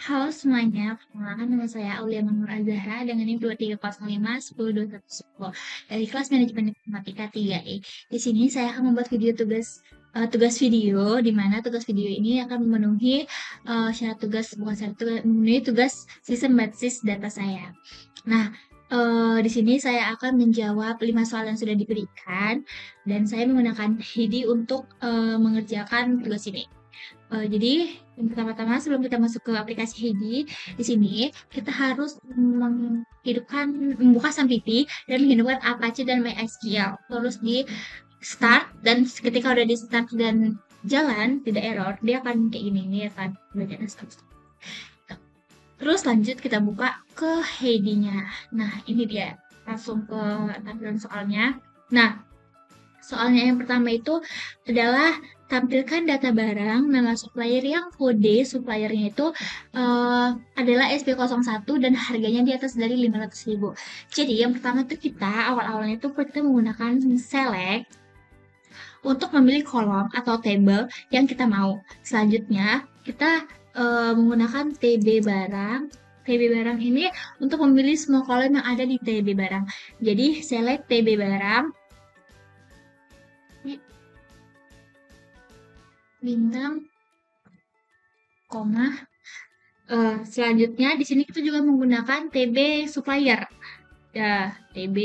Halo semuanya, perkenalkan nama saya Aulia Nur Azahra dengan NIM 2305 102110 dari kelas Manajemen Informatika 3E. Di sini saya akan membuat video tugas video, di mana tugas video ini akan syarat tugas, bukan syarat tugas, memenuhi tugas sistem basis data saya. Nah, di sini saya akan menjawab 5 soal yang sudah diberikan dan saya menggunakan HIDI untuk mengerjakan tugas ini. Jadi yang pertama-tama sebelum kita masuk ke aplikasi HIDI, di sini kita harus membuka Sampipi dan menghidupkan Apache dan MySQL. Terus di start, dan ketika udah di start dan jalan, tidak error, dia akan kayak gini, ini akan bagian start. Terus lanjut kita buka ke HIDI-nya. Nah, ini dia. Langsung ke tampilan soalnya. Nah, soalnya yang pertama itu adalah tampilkan data barang, nama supplier yang kode suppliernya itu adalah SP01 dan harganya di atas dari 500.000. Jadi yang pertama itu kita awal-awalnya itu kita menggunakan select untuk memilih kolom atau table yang kita mau. Selanjutnya kita menggunakan TB barang. TB barang ini untuk memilih semua kolom yang ada di TB barang. Jadi select TB barang, bintang, koma. Selanjutnya di sini kita juga menggunakan TB supplier. Ya, TB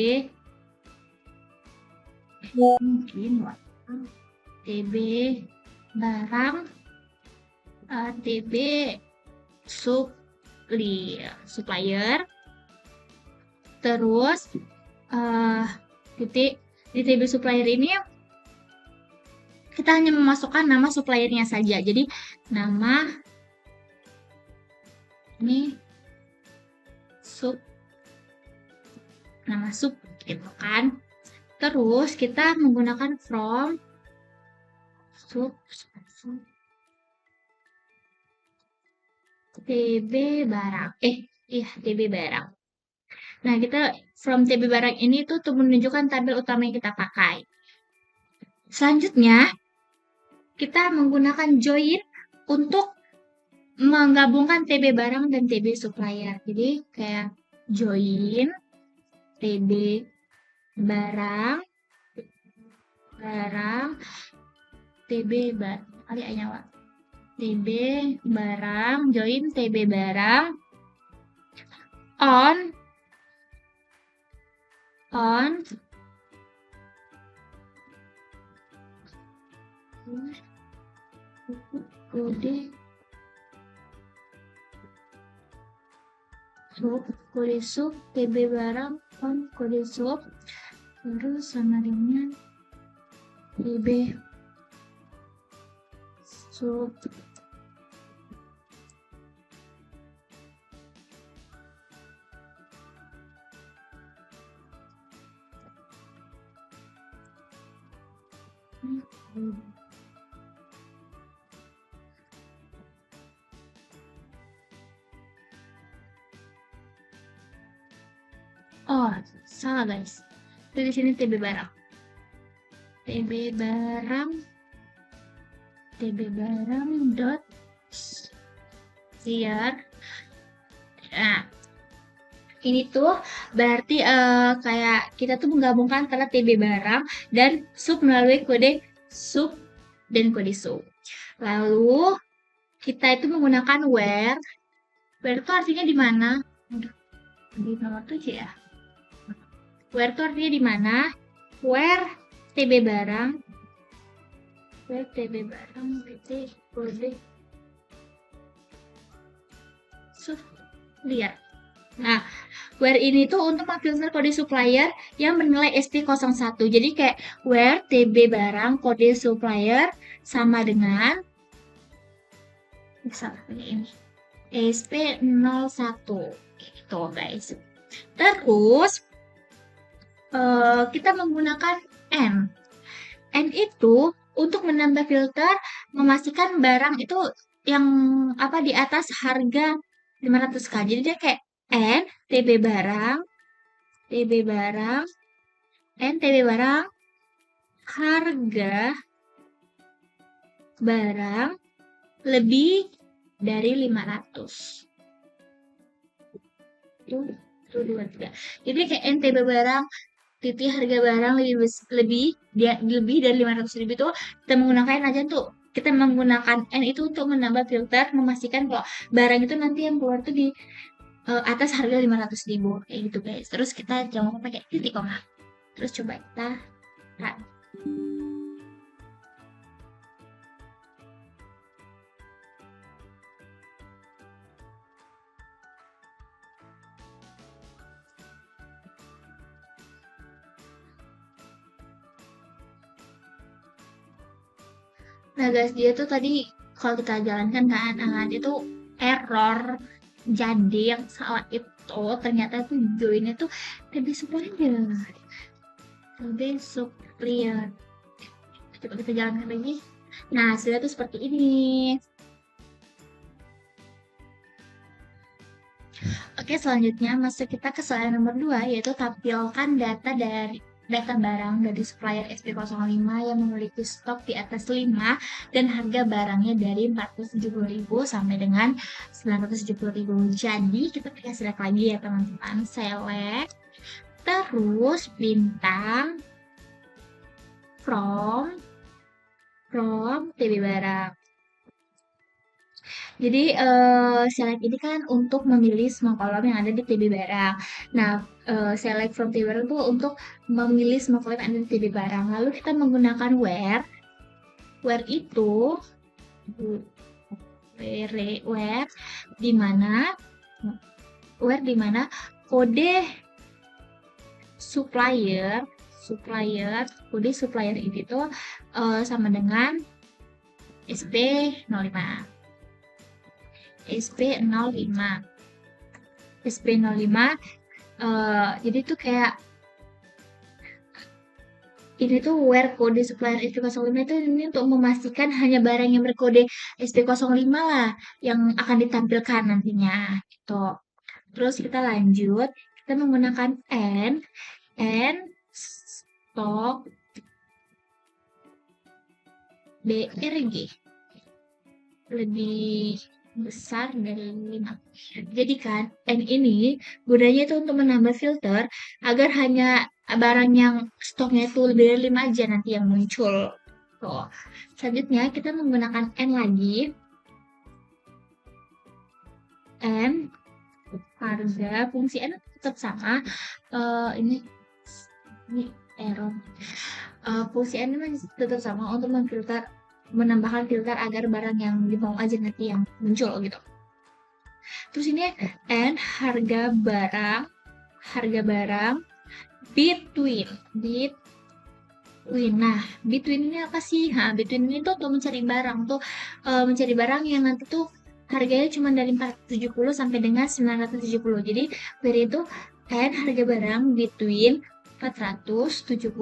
mungkin TB barang, TB supplier. Terus di TB supplier ini kita hanya memasukkan nama suppliernya saja. Jadi nama ini nama sub gitu kan. Terus kita menggunakan from TB barang. TB barang. Nah, kita from TB barang ini tuh untuk menunjukkan tabel utama yang kita pakai. Selanjutnya, kita menggunakan join untuk menggabungkan TB barang dan TB supplier. Jadi kayak join TB barang TB barang TB barang join TB barang on kode sub TB barang on kode sub, terus sama dengan TB sub salah guys. Di sini TB barang. TB barang dot clear. Nah, ini tuh berarti kayak kita tuh menggabungkan antara TB barang dan sub melalui kode sub dan kode sub. Lalu kita itu menggunakan where. Where itu artinya di mana? Di nomor 7 ya. Where itu artinya di mana? Where TB barang. Where TB barang titik kode sub. Lihat. Nah, where ini tuh untuk memfilter kode supplier yang bernilai SP01. Jadi kayak where TB barang kode supplier sama dengan ini SP01 gitu guys. Terus kita menggunakan N. N itu untuk menambah filter, memastikan barang itu yang di atas harga 500k. Jadi dia kayak N TB barang N TB barang harga barang lebih dari 500. Tuh, 2, 3. Jadi kayak NTB barang, titik harga barang lebih dari 500.000 itu kita menggunakan aja tuh, kita menggunakan N itu untuk menambah filter, memastikan kalau barang itu nanti yang keluar tuh di atas harga 500.000 kayak gitu guys. Terus kita jangan lupa pakai titik koma. Terus coba kita run. Nah guys, dia tuh tadi kalau kita jalankan kan, dia tuh error. Jadi yang salah itu ternyata tuh joinnya tuh lebih supplier. Lebih supplier. Coba kita jalankan lagi. Nah, hasilnya tuh seperti ini. Oke, selanjutnya masuk kita ke soal nomor 2, yaitu tampilkan data barang dari supplier SP05 yang memiliki stok di atas 5 dan harga barangnya dari 470.000 sampai dengan 970.000. Jadi kita pilih select lagi ya teman-teman. Select, terus bintang from TB barang. Jadi select ini kan untuk memilih semua kolom yang ada di TB barang. Nah, select from TB barang itu untuk memilih semua kolom yang ada di TB barang. Lalu kita menggunakan where itu where di mana kode supplier kode supplier ini tuh sama dengan SP05. SP05 jadi tuh kayak ini tuh where kode supplier SP05 itu ini untuk memastikan hanya barang yang berkode SP05 lah yang akan ditampilkan nantinya gitu. Terus kita lanjut, kita menggunakan N stok BRG lebih besar dari 5. Jadi kan, N ini gunanya itu untuk menambah filter agar hanya barang yang stoknya itu lebih dari 5 aja nanti yang muncul. Tuh. Selanjutnya kita menggunakan N lagi. N harga fungsi N tetap sama. Ini error. Fungsi N ini tetap sama untuk menambahkan filter agar barang yang dimau aja nanti yang muncul gitu. Terus ini N harga barang between. Nah, between ini apa sih? Between ini tuh untuk mencari barang tuh, mencari barang yang nanti tuh harganya cuma dari 470 sampai dengan 970. Jadi dari itu N harga barang between 470.000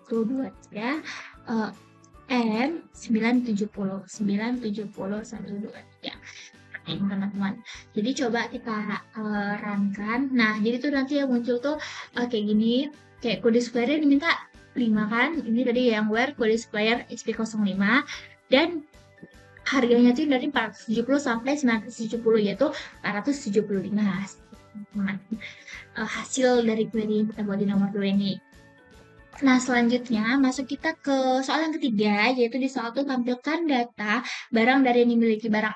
ke 2 N 970 1 2 3 teman-teman. Jadi coba kita runkan. Nah, jadi tuh nanti yang muncul tuh kayak gini, kayak kode supplier diminta 5 kan. Ini tadi yang where kode supplier SP05 dan harganya tuh dari 470 sampai 970 yaitu 475. Nah, hasil dari query yang kita buat di nomor 2 ini. Nah, selanjutnya masuk kita ke soal yang ketiga, yaitu di soal itu tampilkan data barang dari yang dimiliki barang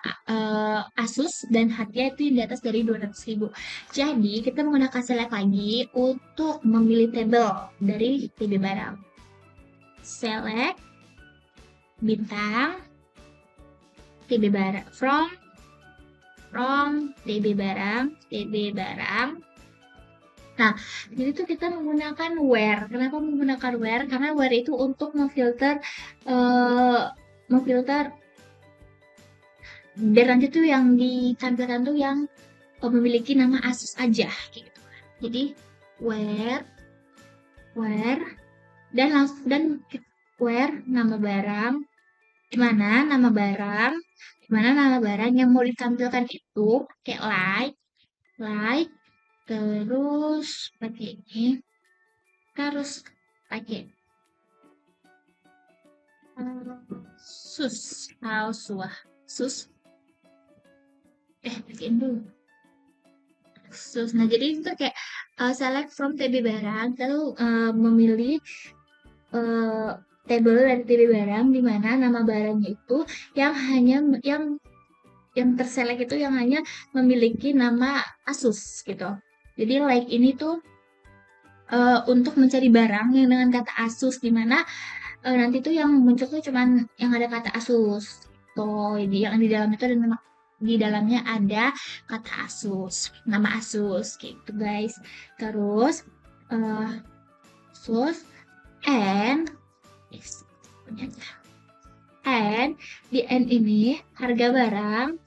Asus dan harga itu di atas dari 200.000. Jadi, kita menggunakan select lagi untuk memilih tabel dari TB barang. Select bintang TB barang from TB barang. Nah, jadi tuh kita menggunakan where. Kenapa menggunakan where? Karena where itu untuk memfilter dan nanti tuh yang ditampilkan tuh yang memiliki nama Asus aja gitu. Jadi where dan where nama barang, di mana nama barang yang mau ditampilkan itu kayak like terus pakai ini, terus pakai sus bikin dulu Terus, nah jadi itu kayak select from TB barang, lalu memilih uh, table dari TB barang di mana nama barangnya itu yang hanya yang terselect itu yang hanya memiliki nama Asus gitu. Jadi like ini tuh untuk mencari barang yang dengan kata Asus di mana nanti tuh yang muncul tuh cuman yang ada kata Asus. Tuh, jadi yang di dalam itu ada nama di dalamnya ada kata Asus, nama Asus gitu guys. Terus Asus and and di N ini harga barang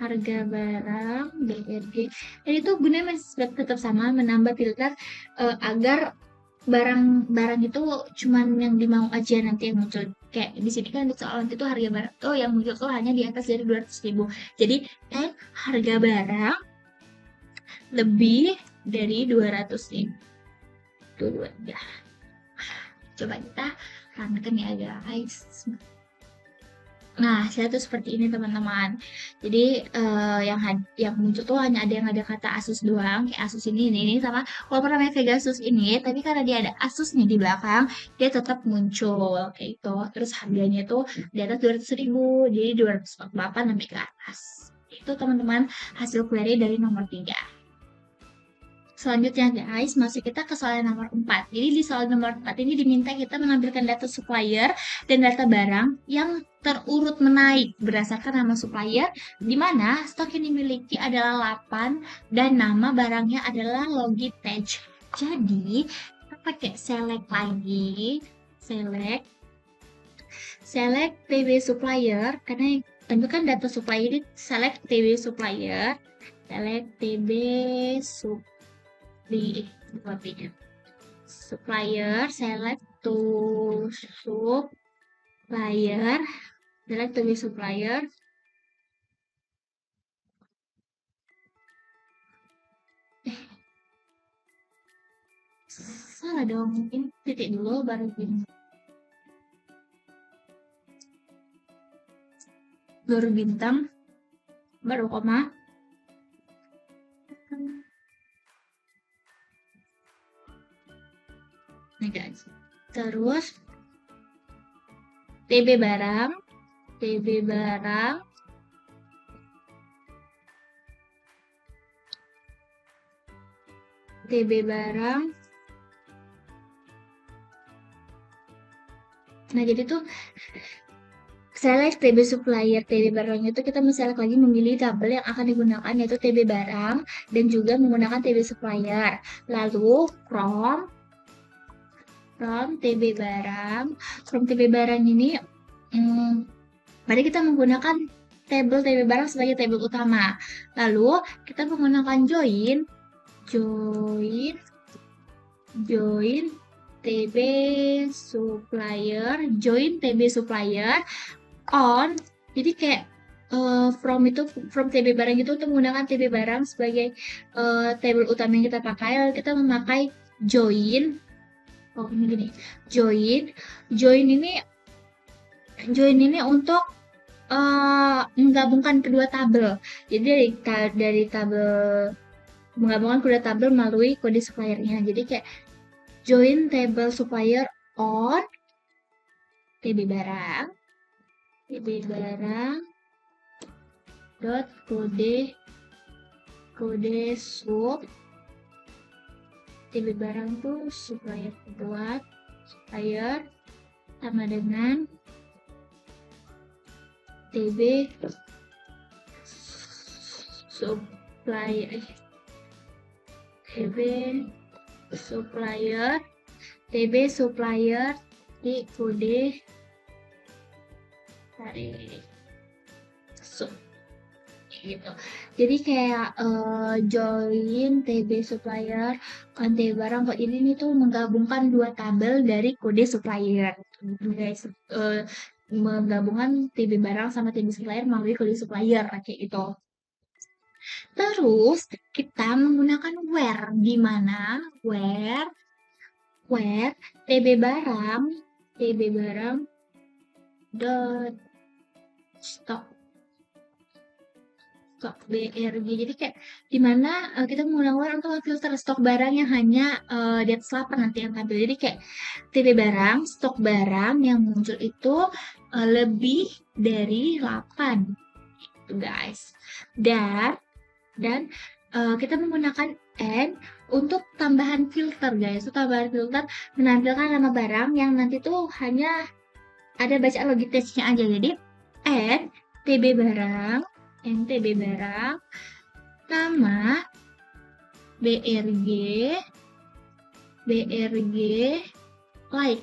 BRG. Dan itu gunanya masih tetap sama, menambah filter agar barang-barang itu cuman yang dimau aja nanti yang muncul. Kayak di sini kan soal itu harga barang tuh yang muncul tuh hanya di atas dari 200.000. Jadi harga barang lebih dari 200.000. Itu dua ya. Coba kita ramekan ya guys. Nah, saya tuh seperti ini teman-teman. Jadi yang muncul tuh hanya ada yang ada kata Asus doang, kayak Asus ini sama walaupun namanya Pegasus ini, tapi karena dia ada Asusnya di belakang, dia tetap muncul kayak itu. Terus harganya tuh di atas 200.000, jadi 248 sampai ke atas. Itu teman-teman hasil query dari nomor 3. Selanjutnya guys, masuk kita ke soal nomor 4. Jadi di soal nomor 4 ini diminta kita menampilkan data supplier dan data barang yang terurut menaik berdasarkan nama supplier, di mana stok yang dimiliki adalah 8 dan nama barangnya adalah Logitech. Jadi, kita pakai select lagi, select TB supplier, karena tentukan data supplier ini select TB supplier, select TB supplier, select to supplier, select to be supplier. Salah dong, mungkin titik dulu baru bintang, baru koma. Nih guys. Terus TB barang, TB barang, TB barang. Nah, jadi tuh select TB supplier, TB barangnya itu kita select lagi memilih tabel yang akan digunakan yaitu TB barang dan juga menggunakan TB supplier. Lalu from TB barang, from TB barang ini mari kita menggunakan tabel TB barang sebagai tabel utama. Lalu kita menggunakan join TB supplier, join TB supplier on. Jadi kayak from TB barang itu untuk menggunakan TB barang sebagai tabel utama yang kita pakai. Lalu kita memakai join. Oh, ini gini. Join ini untuk menggabungkan kedua tabel. Jadi dari tabel menggabungkan kedua tabel melalui kode suppliernya. Jadi kayak join table supplier on TB barang dot kode sub TB barang tuh supplier buat supplier sama dengan TB supplier di kode dari sub gitu. Jadi kayak join TB supplier on TB barang kok ini nih tuh menggabungkan dua tabel dari kode supplier guys, menggabungkan TB barang sama TB supplier melalui kode supplier kayak gitu. Terus kita menggunakan where, di mana where TB barang dot stock stok BRG. Jadi kayak dimana kita menggunakan untuk filter stok barang yang hanya di atas 8 nanti yang tampil. Jadi kayak TB barang, stok barang yang muncul itu lebih dari 8 gitu guys. Dan kita menggunakan N untuk tambahan filter guys. Itu tambahan filter menampilkan nama barang yang nanti tuh hanya ada bacaan logitechnya aja. Jadi N TB barang, NTB barang, nama BRG, like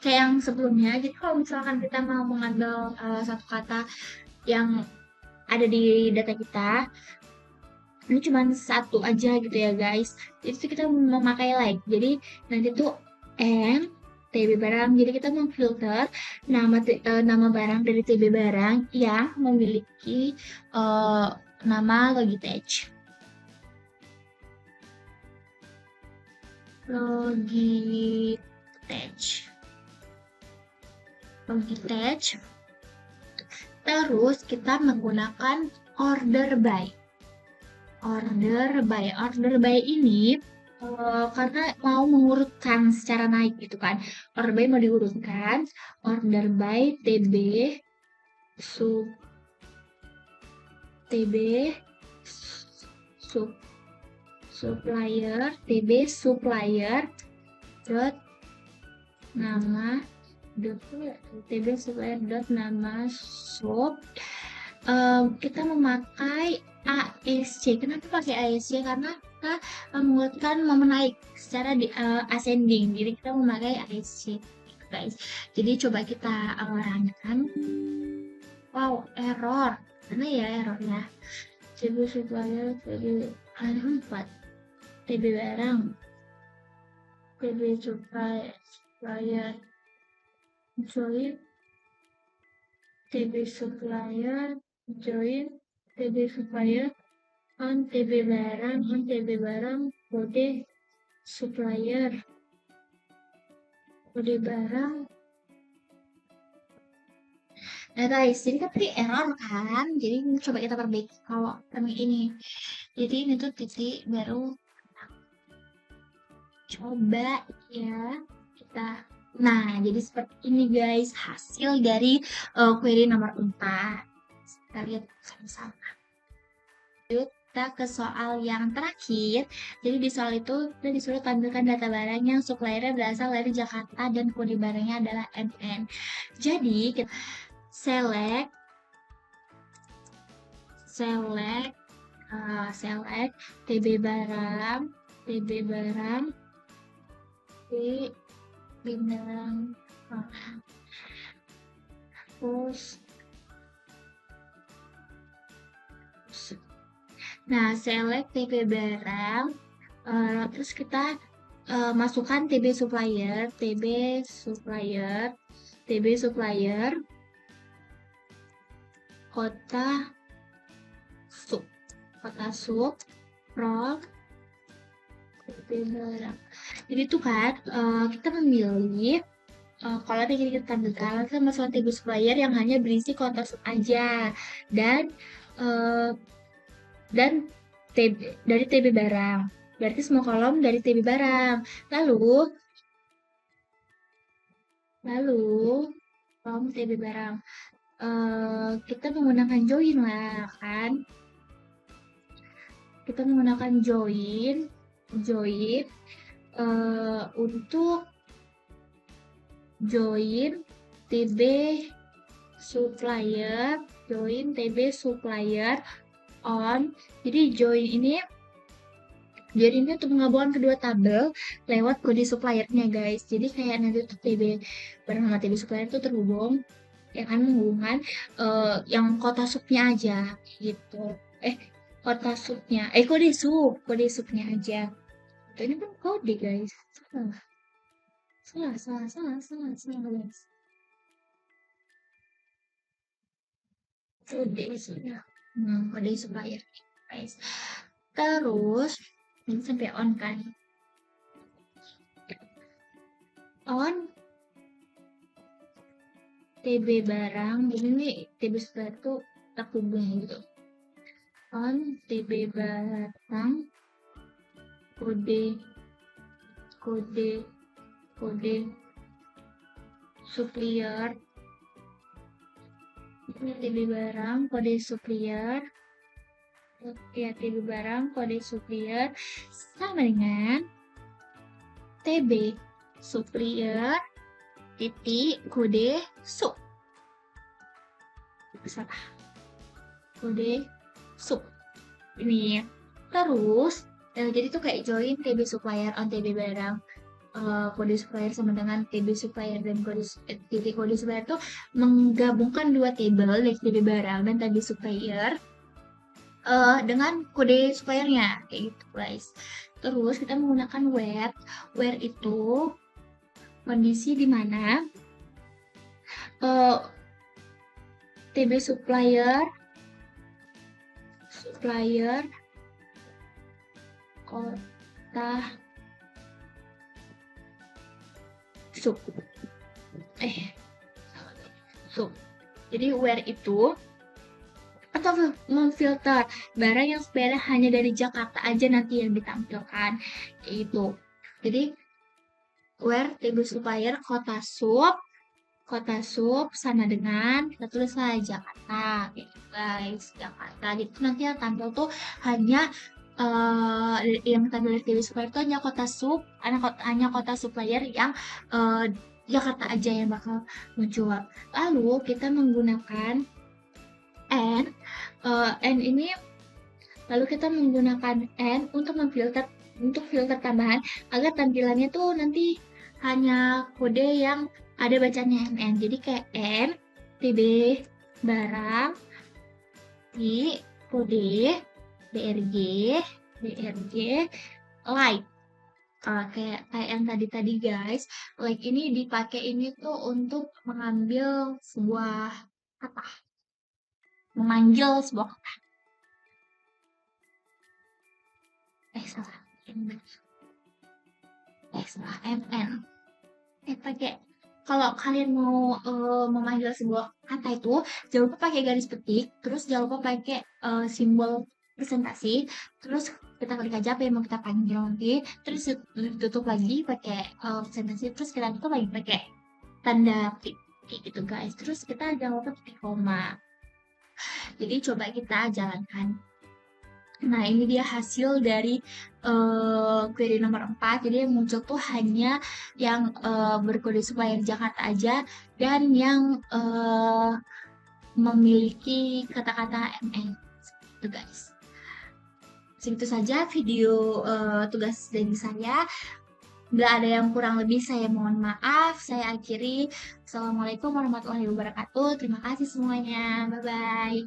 kayak yang sebelumnya. Jadi kalau misalkan kita mau mengambil satu kata yang ada di data kita, ini cuma satu aja gitu ya guys. Jadi itu kita memakai like. Jadi nanti tuh N TB barang. Jadi kita memfilter nama barang dari TB barang yang memiliki nama Logitech. Terus kita menggunakan order by. Order by ini karena mau mengurutkan secara naik gitu kan. Order by mau diurutkan. Order by TB supplier TB supplier dot nama TB supplier dot nama shop. Kita memakai ASC. Kenapa pakai ASC? Karena kita mengurutkan momen naik secara ascending. Jadi kita memakai ASC guys. Jadi coba kita runkan. Wow, error. Mana ya errornya? TB supplier, TB 4. TB barang. TB supplier. Join TB supplier. Join TB supplier on TB barang kode supplier kode barang. Nah guys, jadi kan tadi error kan, jadi coba kita perbaiki kalau kami ini. Jadi ini tuh titik baru. Coba ya kita. Nah, jadi seperti ini guys hasil dari query nomor 4. Kita lihat sama-sama. Kita ke soal yang terakhir. Jadi di soal itu kita disuruh tampilkan data barang yang suppliernya berasal dari Jakarta dan kode barangnya adalah MN. Jadi kita select TB barang terus. Nah, select TB barang, terus kita masukkan TB supplier, kota sub, from TB barang. Jadi itu kan kita memilih kalau ingin kita tampilkan kita masukkan TB supplier yang hanya berisi kota sub aja dan dari TB barang. Berarti semua kolom dari TB barang. Lalu kolom TB barang. Kita menggunakan join lah kan. Kita menggunakan join untuk join TB supplier on. Jadi join ini untuk menggabungkan kedua tabel lewat kode suppliernya guys. Jadi kayak nanti tuh TB barang sama TB supplier itu terhubung, ya kan, menghubungkan yang kota subnya aja gitu. Kode subnya aja. Ini kan kode guys. Salah guys. Kode supplier guys. Terus ini sampai on kan. On TB barang, jadi ini TB supplier tuh terhubung gitu. on TB barang kode kode kode supplier. Ini TB barang kode supplier. Ya, TB barang kode supplier sama dengan TB supplier titik kode sub. Salah. Kode sub. Ini. Terus, jadi tuh kayak join TB supplier on TB barang. Kode supplier sama dengan TB supplier dan titik kode supplier tuh menggabungkan dua table dari TB barang dan TB supplier dengan kode suppliernya kayak gitu guys. Terus kita menggunakan where itu kondisi di mana TB supplier kota sub sub. Jadi where itu atau memfilter barang yang sebenarnya hanya dari Jakarta aja nanti yang ditampilkan itu. Jadi where TB supplier kota sub sama dengan kita tulis aja Jakarta gitu guys, Jakarta. Gitu nanti yang tampil tuh hanya yang tampil dari TB supplier itu hanya kota supplier yang Jakarta aja yang bakal muncul. Lalu kita menggunakan n ini, lalu kita menggunakan n untuk filter tambahan agar tampilannya tuh nanti hanya kode yang ada bacanya NN. Jadi kayak N, TB, barang, di kode, DRG, like. Kayak yang tadi guys, like ini dipakai ini tuh untuk mengambil sebuah kata. Memanggil sebuah kata. Salah MN. Pakai kalau kalian mau memanggil sebuah kata itu jangan lupa pakai garis petik, terus jangan lupa pakai simbol presentasi, terus kita klik aja apa yang mau kita panggil nanti, terus tutup lagi pakai presentasi, terus kita tutup lagi pakai tanda petik kayak gitu guys. Terus kita jangan lupa titik koma. Jadi coba kita jalankan. Nah, ini dia hasil dari query nomor 4. Jadi yang muncul tuh hanya yang berkode supplier Jakarta aja dan yang memiliki kata-kata MN. Itu guys. Segitu saja video tugas dari saya. Nggak ada yang kurang lebih, saya mohon maaf. Saya akhiri. Assalamualaikum warahmatullahi wabarakatuh. Terima kasih semuanya. Bye-bye.